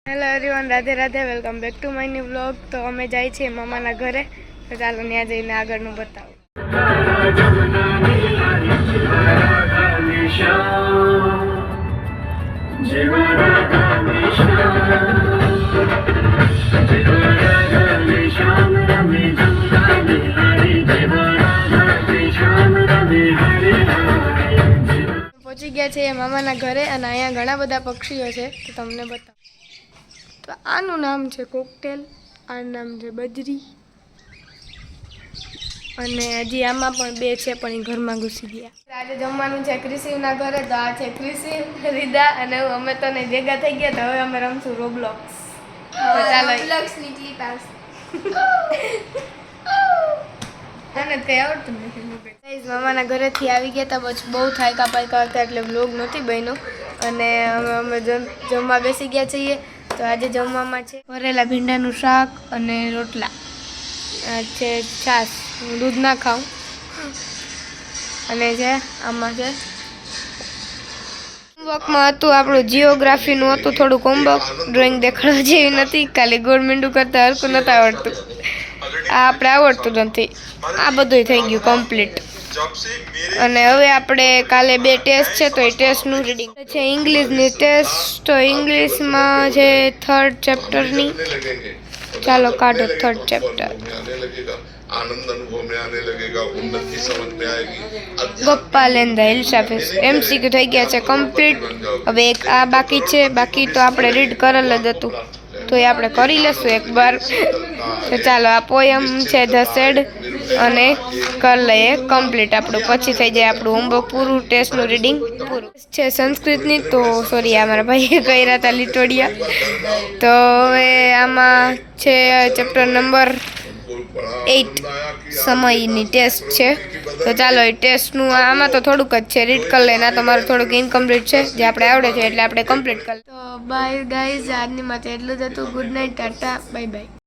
Hello everyone, Radhe Radhe, welcome back to my new vlog. તો અમે જાય છીએ મામાના ઘરે, તો ચાલો ત્યાં જઈને આગળનું બતાવું. પહોંચી ગયા છે મામાના ઘરે અને અહીંયા ઘણા બધા પક્ષીઓ છે, તો તમને બતાવું. તો આનું નામ છે કોકટેલ, આનું નામ છે બજરી, અને હજી આમાં પણ બે છે પણ એ ઘરમાં ઘૂસી ગયા. આજે જમવાનું છે ક્રિશિવના ઘરે, તો આ છે ક્રિશિવ, રીદા અને અમે તો ને ભેગા થઈ ગયા. તો હવે અમે રમશું રોબ્લોક્સ. તો ચાલો રોબ્લોક્સની ક્લિપ આવશે. અને કઈ આવડતું નથી. મામાના ઘરેથી આવી ગયા હતા, પછી બહુ થાયકા પાયકા હતા એટલે વ્લોગ નહોતી બન્યો. અને અમે જમવા બેસી ગયા છીએ. તો આજે જમવામાં છે ભરેલા ભીંડાનું શાક અને રોટલા, છે છાશ, હું દૂધ ના ખાઉં, અને છે આમાં છે હોમવર્કમાં હતું આપણું જિયોગ્રાફીનું હતું થોડુંક હોમવર્ક. ડ્રોઈંગ દેખાડવા જેવી નથી, ખાલી ગવર્મેન્ટું કરતાં હરખું નથી આવડતું. આ આપણે આવડતું નથી. આ બધું થઈ ગયું કમ્પ્લીટ. અને હવે આપણે કાલે 2 ટેસ્ટ છે, તો એ ટેસ્ટનું રીડિંગ છે. ઇંગ્લિશની ટેસ્ટ, તો ઇંગ્લિશમાં છે 3rd ચેપ્ટરની. ચાલો કાઢો 3rd ચેપ્ટર. आनंद अनुभव में आने लगेगा, उन्नति समझ में आएगी. ગોપાલ એન્ડ ધ હિલસાફિશ એમસીક્યુ થઈ ગયા છે કમ્પ્લીટ. હવે એક આ બાકી છે, બાકી તો આપણે રીડ કરેલ જ હતું, તો એ આપણે કરી લેશું એકવાર. તો ચાલો આ પોયમ છે ધ સેડ, અને કરી લઈએ કમ્પ્લીટ આપણું, પછી થઈ જાય આપણું હોમવર્ક પૂરું, ટેસ્ટનું રીડિંગ પૂરું. છે સંસ્કૃતની, તો સોરી આ મારા ભાઈએ કર્યા હતા લીટોડિયા. તો હવે આમાં છે ચેપ્ટર નંબર 8 સમયની ટેસ્ટ છે. તો ચાલો એ ટેસ્ટનું આમાં તો થોડુંક જ છે, રીડ કરી લઈને. તો મારું થોડુંક ઇનકમ્પ્લીટ છે, જે આપણે આવડે છે એટલે આપણે કમ્પ્લીટ કરી. તો બાય ગાઈઝ, આજની માટે એટલું જ હતું. Good night, Tata, bye bye.